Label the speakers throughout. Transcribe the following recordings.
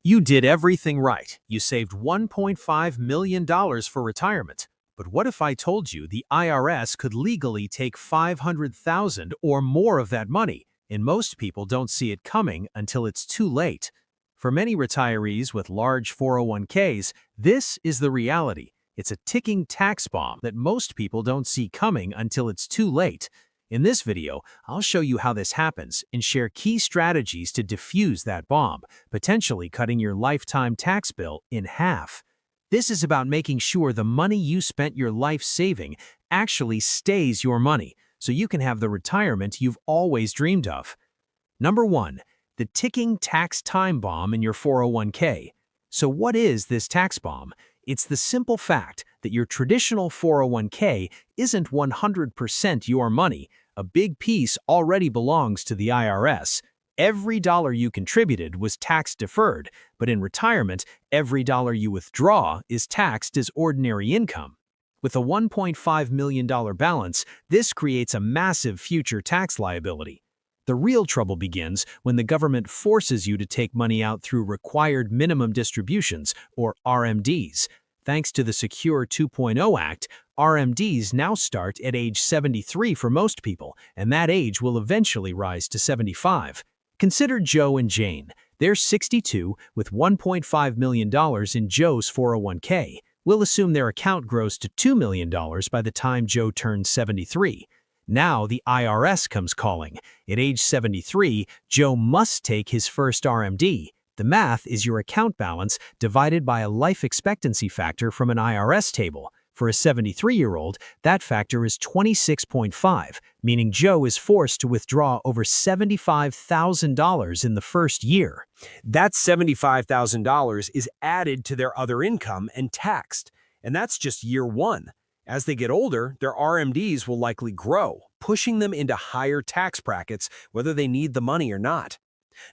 Speaker 1: You did everything right. You saved $1.5 million for retirement. But what if I told you the IRS could legally take $500,000 or more of that money, and most people don't see it coming until it's too late? For many retirees with large 401ks, this is the reality. It's a ticking tax bomb that most people don't see coming until it's too late. In this video, I'll show you how this happens and share key strategies to defuse that bomb, potentially cutting your lifetime tax bill in half. This is about making sure the money you spent your life saving actually stays your money, so you can have the retirement you've always dreamed of. Number 1. The ticking tax time bomb in your 401k. So what is this tax bomb? It's the simple fact that your traditional 401k isn't 100% your money. A big piece already belongs to the IRS. Every dollar you contributed was tax-deferred, but in retirement, every dollar you withdraw is taxed as ordinary income. With a $1.5 million balance, this creates a massive future tax liability. The real trouble begins when the government forces you to take money out through required minimum distributions, or RMDs. Thanks to the Secure 2.0 Act, RMDs now start at age 73 for most people, and that age will eventually rise to 75. Consider Joe and Jane. They're 62 with $1.5 million in Joe's 401k. We'll assume their account grows to $2 million by the time Joe turns 73. Now the IRS comes calling. At age 73, Joe must take his first RMD. The math is your account balance divided by a life expectancy factor from an IRS table. For a 73-year-old, that factor is 26.5, meaning Joe is forced to withdraw over $75,000 in the first year.
Speaker 2: That $75,000 is added to their other income and taxed, and that's just year one. As they get older, their RMDs will likely grow, pushing them into higher tax brackets whether they need the money or not.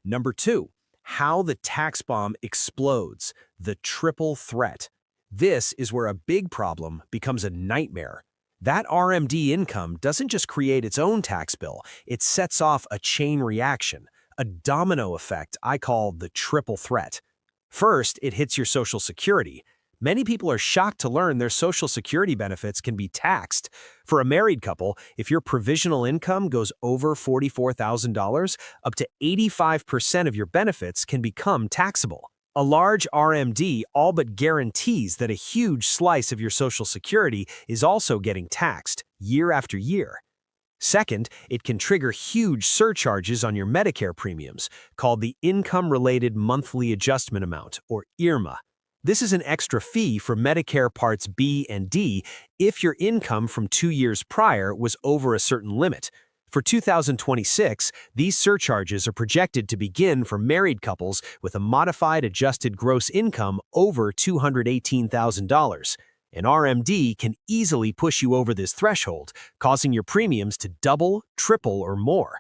Speaker 2: Number 2, how the tax bomb explodes, the triple threat. This is where a big problem becomes a nightmare. That RMD income doesn't just create its own tax bill, it sets off a chain reaction, a domino effect I call the triple threat. First, it hits your Social Security. Many people are shocked to learn their Social Security benefits can be taxed. For a married couple, if your provisional income goes over $44,000, up to 85% of your benefits can become taxable. A large RMD all but guarantees that a huge slice of your Social Security is also getting taxed year after year. Second, it can trigger huge surcharges on your Medicare premiums, called the Income-Related Monthly Adjustment Amount, or IRMAA. This is an extra fee for Medicare Parts B and D if your income from 2 years prior was over a certain limit. For 2026, these surcharges are projected to begin for married couples with a modified adjusted gross income over $218,000. An RMD can easily push you over this threshold, causing your premiums to double, triple, or more.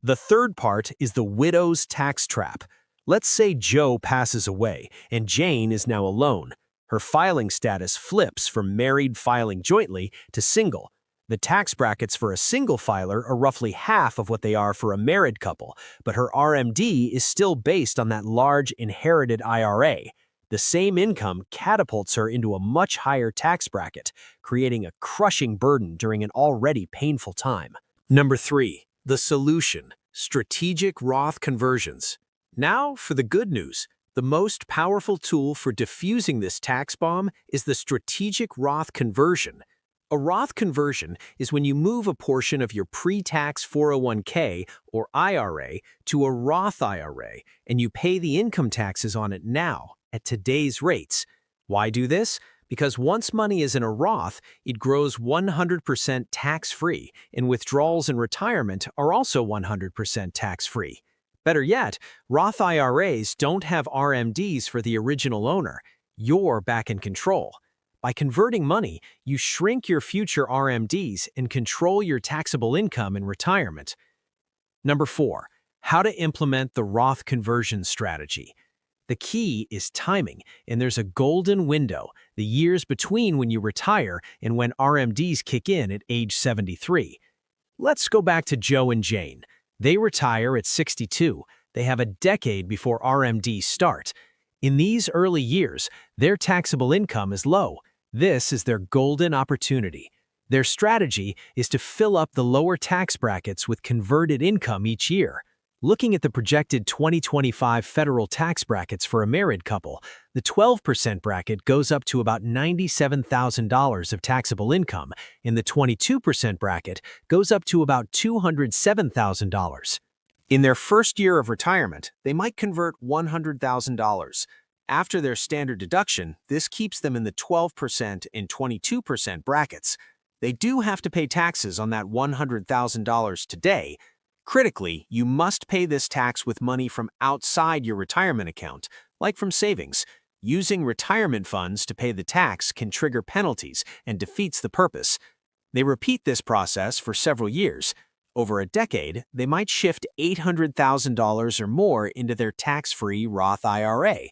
Speaker 2: The third part is the widow's tax trap. Let's say Joe passes away and Jane is now alone. Her filing status flips from married filing jointly to single. The tax brackets for a single filer are roughly half of what they are for a married couple, but her RMD is still based on that large inherited IRA. The same income catapults her into a much higher tax bracket, creating a crushing burden during an already painful time. Number 3, the solution: strategic Roth conversions. Now for the good news. The most powerful tool for diffusing this tax bomb is the strategic Roth conversion. A Roth conversion is when you move a portion of your pre-tax 401k or IRA to a Roth IRA and you pay the income taxes on it now at today's rates. Why do this? Because once money is in a Roth, it grows 100% tax-free, and withdrawals in retirement are also 100% tax-free. Better yet, Roth IRAs don't have RMDs for the original owner. You're back in control. By converting money, you shrink your future RMDs and control your taxable income in retirement. Number 4, how to implement the Roth conversion strategy. The key is timing, and there's a golden window, the years between when you retire and when RMDs kick in at age 73. Let's go back to Joe and Jane. They retire at 62. They have a decade before RMDs start.
Speaker 1: In these early years, their taxable income is low. This is their golden opportunity. Their strategy is to fill up the lower tax brackets with converted income each year. Looking at the projected 2025 federal tax brackets for a married couple, the 12% bracket goes up to about $97,000 of taxable income, and the 22% bracket goes up to about $207,000. In their first year of retirement, they might convert $100,000. After their standard deduction, this keeps them in the 12% and 22% brackets. They do have to pay taxes on that $100,000 today. Critically, you must pay this tax with money from outside your retirement account, like from savings. Using retirement funds to pay the tax can trigger penalties and defeats the purpose. They repeat this process for several years. Over a decade, they might shift $800,000 or more into their tax-free Roth IRA.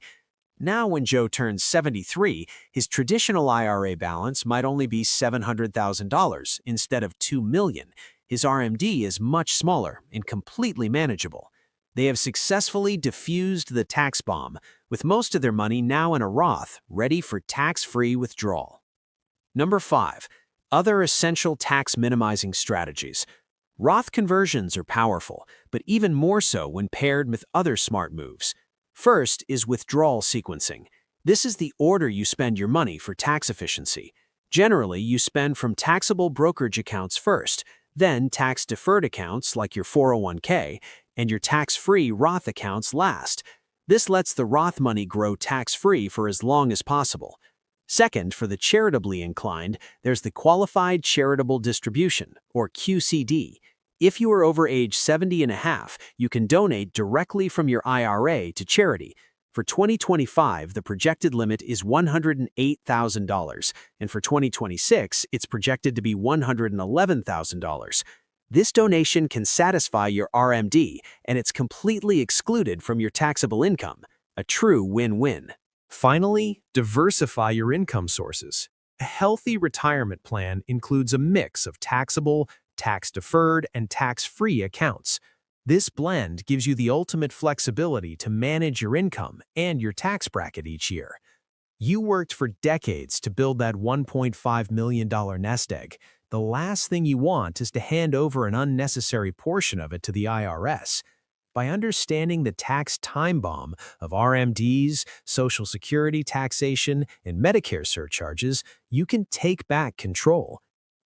Speaker 1: Now, when Joe turns 73, his traditional IRA balance might only be $700,000 instead of $2 million. His RMD is much smaller and completely manageable. They have successfully defused the tax bomb, with most of their money now in a Roth, ready for tax-free withdrawal. Number 5. Other essential tax minimizing strategies. Roth conversions are powerful, but even more so when paired with other smart moves. First is withdrawal sequencing. This is the order you spend your money for tax efficiency. Generally, you spend from taxable brokerage accounts first, then tax-deferred accounts like your 401k, and your tax-free Roth accounts last. This lets the Roth money grow tax-free for as long as possible. Second, for the charitably inclined, there's the Qualified Charitable Distribution, or QCD. If you are over age 70 and a half, you can donate directly from your IRA to charity. For 2025, the projected limit is $108,000, and for 2026, it's projected to be $111,000. This donation can satisfy your RMD, and it's completely excluded from your taxable income. A true win-win.
Speaker 2: Finally, diversify your income sources. A healthy retirement plan includes a mix of taxable, tax-deferred, and tax-free accounts. This blend gives you the ultimate flexibility to manage your income and your tax bracket each year. You worked for decades to build that $1.5 million nest egg. The last thing you want is to hand over an unnecessary portion of it to the IRS. By understanding the tax time bomb of RMDs, Social Security taxation, and Medicare surcharges, you can take back control.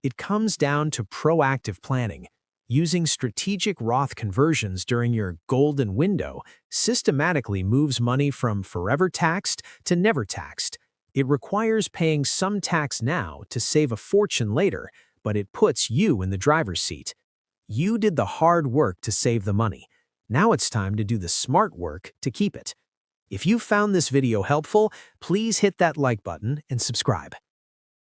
Speaker 2: It comes down to proactive planning. Using strategic Roth conversions during your golden window systematically moves money from forever taxed to never taxed. It requires paying some tax now to save a fortune later, but it puts you in the driver's seat. You did the hard work to save the money. Now it's time to do the smart work to keep it. If you found this video helpful, please hit that like button and subscribe.